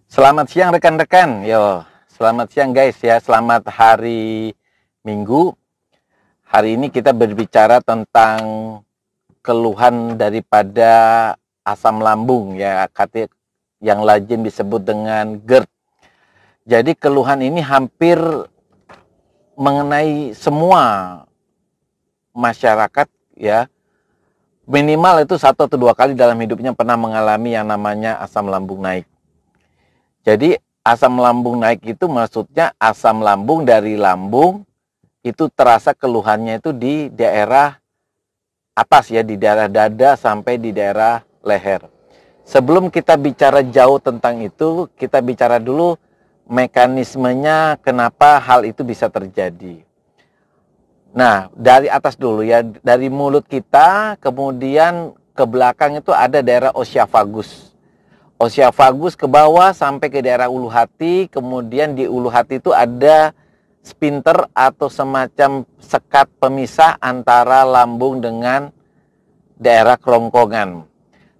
Selamat siang rekan-rekan. Selamat siang guys ya. Selamat hari Minggu. Hari ini kita berbicara tentang keluhan daripada asam lambung ya, yang lazim disebut dengan GERD. Jadi keluhan ini hampir mengenai semua masyarakat ya. Minimal itu 1 atau 2 kali dalam hidupnya pernah mengalami yang namanya asam lambung naik. Jadi asam lambung naik itu maksudnya asam lambung dari lambung itu terasa keluhannya itu di daerah atas ya, di daerah dada sampai di daerah leher. Sebelum kita bicara jauh tentang itu, kita bicara dulu mekanismenya kenapa hal itu bisa terjadi. Nah, dari atas dulu ya, dari mulut kita kemudian ke belakang itu ada daerah oesophagus. Oesophagus ke bawah sampai ke daerah ulu hati, kemudian di ulu hati itu ada sphincter atau semacam sekat pemisah antara lambung dengan daerah kerongkongan.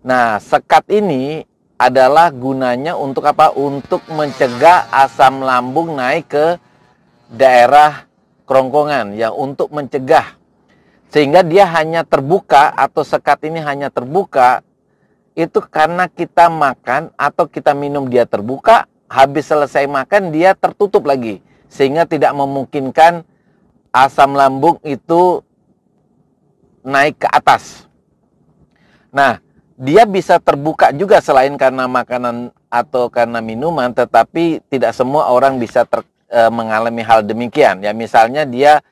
Nah, sekat ini adalah gunanya untuk apa? Untuk mencegah asam lambung naik ke daerah kerongkongan ya, untuk mencegah. Sehingga dia hanya terbuka atau sekat ini hanya terbuka itu karena kita makan atau kita minum dia terbuka, habis selesai makan dia tertutup lagi. Sehingga tidak memungkinkan asam lambung itu naik ke atas. Nah, dia bisa terbuka juga selain karena makanan atau karena minuman, tetapi tidak semua orang bisa mengalami hal demikian. Ya, misalnya dia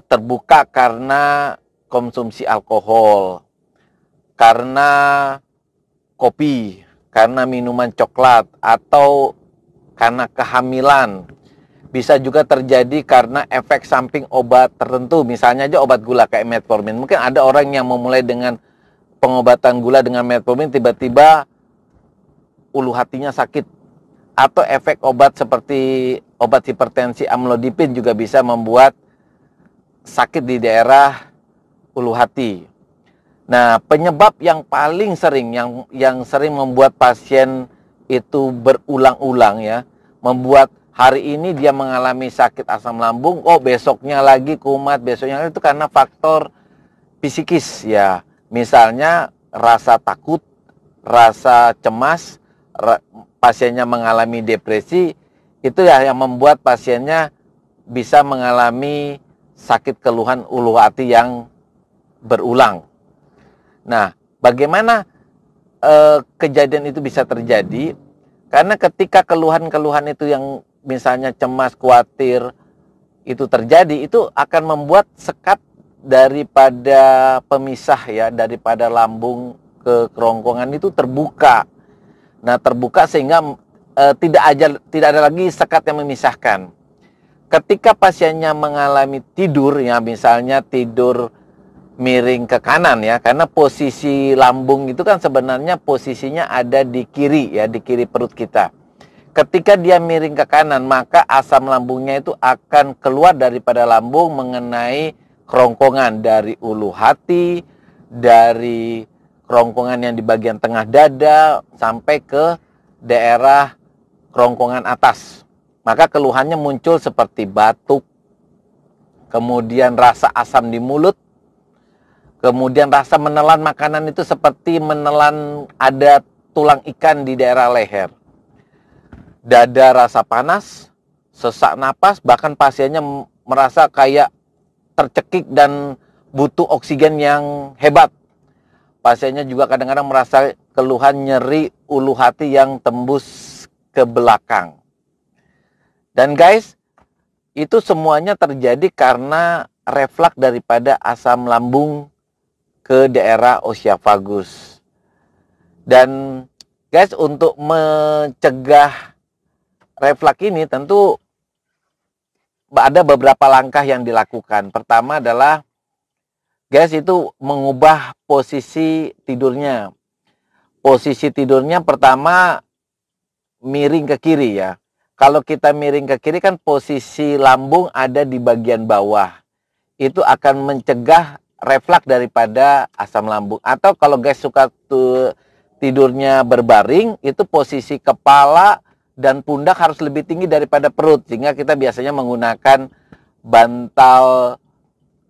terbuka karena konsumsi alkohol, karena kopi, karena minuman coklat, atau karena kehamilan. Bisa juga terjadi karena efek samping obat tertentu, misalnya aja obat gula kayak metformin. Mungkin ada orang yang memulai dengan pengobatan gula dengan metformin, tiba-tiba ulu hatinya sakit. Atau efek obat seperti obat hipertensi amlodipin juga bisa membuat sakit di daerah ulu hati. Nah, penyebab yang paling sering, yang sering membuat pasien itu berulang-ulang ya, membuat hari ini dia mengalami sakit asam lambung, besoknya lagi kumat, besoknya lagi, itu karena faktor psikis ya. Misalnya rasa takut, rasa cemas, pasiennya mengalami depresi, itu ya yang membuat pasiennya bisa mengalami sakit keluhan ulu hati yang berulang. Nah, bagaimana kejadian itu bisa terjadi? Karena ketika keluhan-keluhan itu yang misalnya cemas, khawatir itu terjadi, itu akan membuat sekat daripada pemisah ya, daripada lambung ke kerongkongan itu terbuka. Nah, terbuka sehingga tidak ada lagi sekat yang memisahkan. Ketika pasiennya mengalami tidur ya, misalnya tidur miring ke kanan ya, karena posisi lambung itu kan sebenarnya posisinya ada di kiri ya, di kiri perut kita. Ketika dia miring ke kanan, maka asam lambungnya itu akan keluar daripada lambung mengenai kerongkongan, dari ulu hati, dari kerongkongan yang di bagian tengah dada sampai ke daerah kerongkongan atas. Maka keluhannya muncul seperti batuk, kemudian rasa asam di mulut, kemudian rasa menelan makanan itu seperti menelan ada tulang ikan di daerah leher. Dada rasa panas, sesak napas, bahkan pasiennya merasa kayak tercekik dan butuh oksigen yang hebat. Pasiennya juga kadang-kadang merasa keluhan nyeri ulu hati yang tembus ke belakang. Dan guys, itu semuanya terjadi karena refleks daripada asam lambung ke daerah oesophagus. Dan guys, untuk mencegah refleks ini tentu ada beberapa langkah yang dilakukan. Pertama adalah guys itu mengubah posisi tidurnya. Posisi tidurnya pertama miring ke kiri ya. Kalau kita miring ke kiri kan posisi lambung ada di bagian bawah. Itu akan mencegah refleks daripada asam lambung. Atau kalau guys suka tuh tidurnya berbaring, itu posisi kepala dan pundak harus lebih tinggi daripada perut, sehingga kita biasanya menggunakan bantal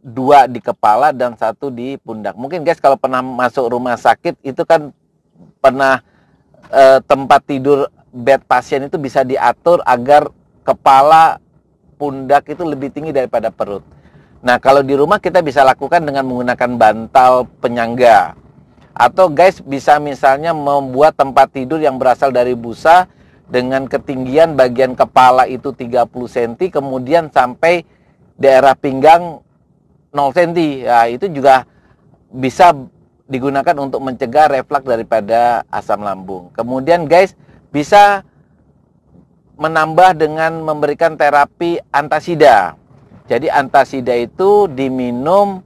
2 di kepala dan 1 di pundak. Mungkin guys kalau pernah masuk rumah sakit itu kan pernah tempat tidur bed pasien itu bisa diatur agar kepala pundak itu lebih tinggi daripada perut. Nah, kalau di rumah kita bisa lakukan dengan menggunakan bantal penyangga. Atau guys bisa misalnya membuat tempat tidur yang berasal dari busa dengan ketinggian bagian kepala itu 30 cm, kemudian sampai daerah pinggang 0 cm. Ya, itu juga bisa digunakan untuk mencegah refleks daripada asam lambung. Kemudian guys, bisa menambah dengan memberikan terapi antasida. Jadi antasida itu diminum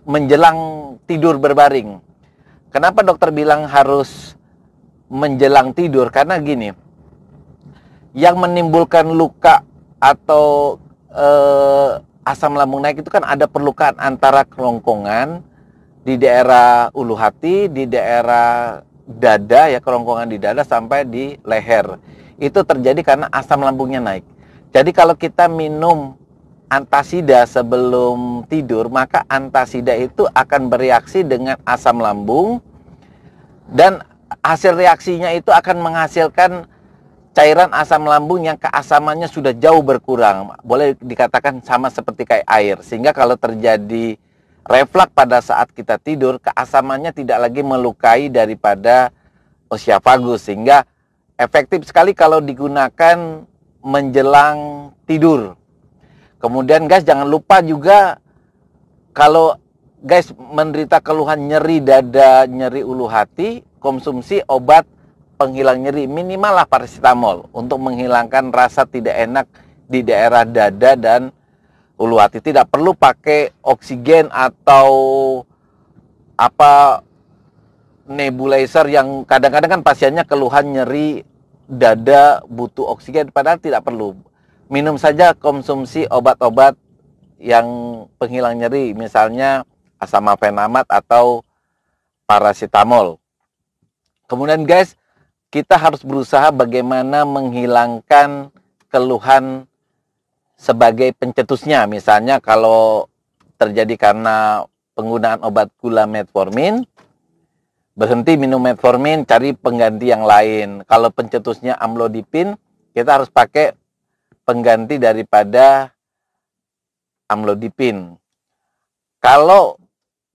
menjelang tidur berbaring. Kenapa dokter bilang harus menjelang tidur? Karena gini, yang menimbulkan luka atau asam lambung naik itu kan ada perlukaan antara kerongkongan di daerah ulu hati, di daerah dada, ya kerongkongan di dada sampai di leher. Itu terjadi karena asam lambungnya naik. Jadi kalau kita minum antasida sebelum tidur, maka antasida itu akan bereaksi dengan asam lambung dan hasil reaksinya itu akan menghasilkan cairan asam lambung yang keasamannya sudah jauh berkurang. Boleh dikatakan sama seperti kayak air. Sehingga kalau terjadi refleks pada saat kita tidur, keasamannya tidak lagi melukai daripada osiafagus. Sehingga efektif sekali kalau digunakan menjelang tidur. Kemudian guys, jangan lupa juga kalau guys menderita keluhan nyeri dada, nyeri ulu hati, konsumsi obat penghilang nyeri, minimal lah paracetamol untuk menghilangkan rasa tidak enak di daerah dada dan ulu hati. Tidak perlu pakai oksigen atau apa nebulizer yang kadang-kadang kan pasiennya keluhan nyeri dada butuh oksigen, padahal tidak perlu. Minum saja konsumsi obat-obat yang penghilang nyeri, misalnya asamafenamat atau paracetamol. Kemudian guys, kita harus berusaha bagaimana menghilangkan keluhan sebagai pencetusnya. Misalnya kalau terjadi karena penggunaan obat gula metformin, berhenti minum metformin, cari pengganti yang lain. Kalau pencetusnya amlodipin, kita harus pakai pengganti daripada amlodipin. Kalau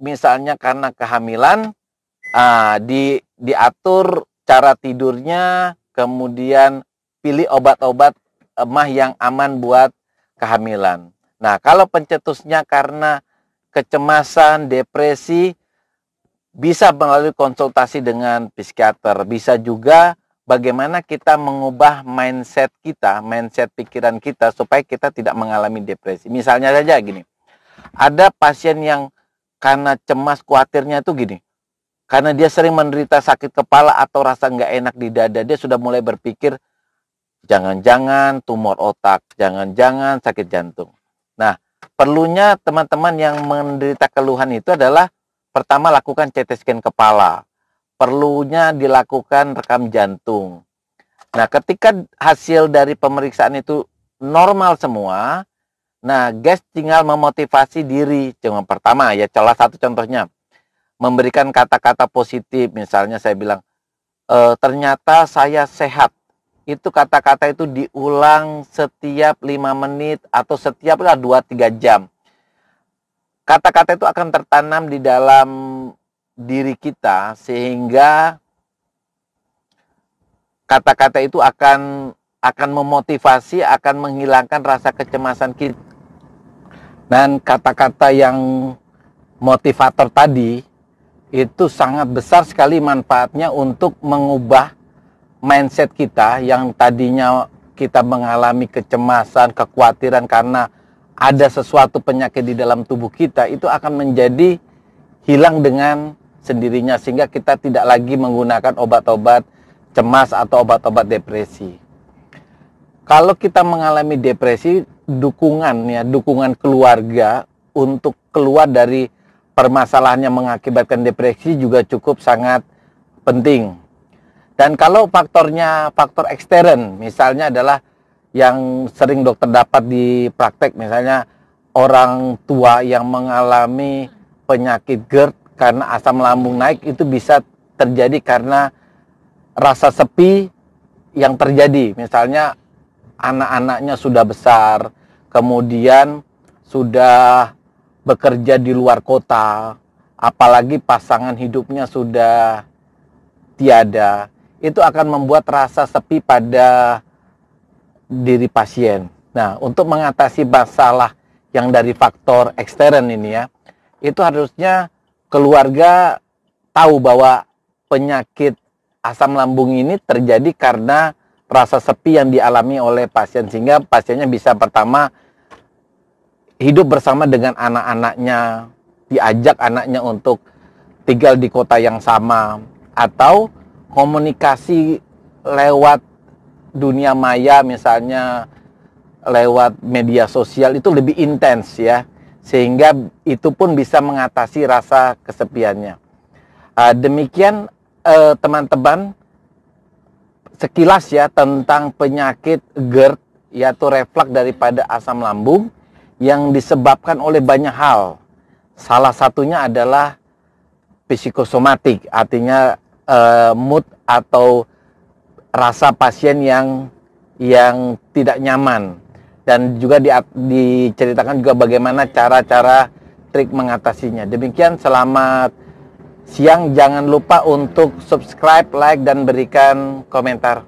misalnya karena kehamilan, diatur cara tidurnya, kemudian pilih obat-obat emah yang aman buat kehamilan. Nah, kalau pencetusnya karena kecemasan, depresi, bisa melalui konsultasi dengan psikiater. Bisa juga bagaimana kita mengubah mindset kita, mindset pikiran kita supaya kita tidak mengalami depresi. Misalnya saja gini, ada pasien yang karena cemas khawatirnya itu gini, karena dia sering menderita sakit kepala atau rasa nggak enak di dada, dia sudah mulai berpikir jangan-jangan tumor otak, jangan-jangan sakit jantung. Nah, perlunya teman-teman yang menderita keluhan itu adalah pertama lakukan CT scan kepala. Perlunya dilakukan rekam jantung. Nah, ketika hasil dari pemeriksaan itu normal semua, nah guys tinggal memotivasi diri. Cuma pertama ya, salah satu contohnya memberikan kata-kata positif. Misalnya saya bilang, ternyata saya sehat. Itu kata-kata itu diulang setiap 5 menit atau setiap 2-3 jam. Kata-kata itu akan tertanam di dalam diri kita sehingga kata-kata itu akan memotivasi, akan menghilangkan rasa kecemasan kita. Dan kata-kata yang motivator tadi itu sangat besar sekali manfaatnya untuk mengubah mindset kita yang tadinya kita mengalami kecemasan, kekhawatiran karena ada sesuatu penyakit di dalam tubuh kita, itu akan menjadi hilang dengan sendirinya sehingga kita tidak lagi menggunakan obat-obat cemas atau obat-obat depresi. Kalau kita mengalami depresi, dukungan keluarga untuk keluar dari permasalahan yang mengakibatkan depresi juga cukup sangat penting. Dan kalau faktornya faktor ekstern, misalnya adalah yang sering dokter dapat di praktek, misalnya orang tua yang mengalami penyakit GERD karena asam lambung naik, itu bisa terjadi karena rasa sepi yang terjadi. Misalnya anak-anaknya sudah besar, kemudian sudah bekerja di luar kota, apalagi pasangan hidupnya sudah tiada, itu akan membuat rasa sepi pada diri pasien. Nah, untuk mengatasi masalah yang dari faktor ekstern ini ya, itu harusnya keluarga tahu bahwa penyakit asam lambung ini terjadi karena rasa sepi yang dialami oleh pasien, sehingga pasiennya bisa pertama hidup bersama dengan anak-anaknya, diajak anaknya untuk tinggal di kota yang sama, atau komunikasi lewat dunia maya, misalnya lewat media sosial, itu lebih intens ya, sehingga itu pun bisa mengatasi rasa kesepiannya. Demikian teman-teman sekilas ya tentang penyakit GERD, yaitu refleks daripada asam lambung yang disebabkan oleh banyak hal. Salah satunya adalah psikosomatik, artinya mood atau rasa pasien yang tidak nyaman. Dan juga diceritakan juga bagaimana cara-cara trik mengatasinya. Demikian, selamat siang. Jangan lupa untuk subscribe, like, dan berikan komentar.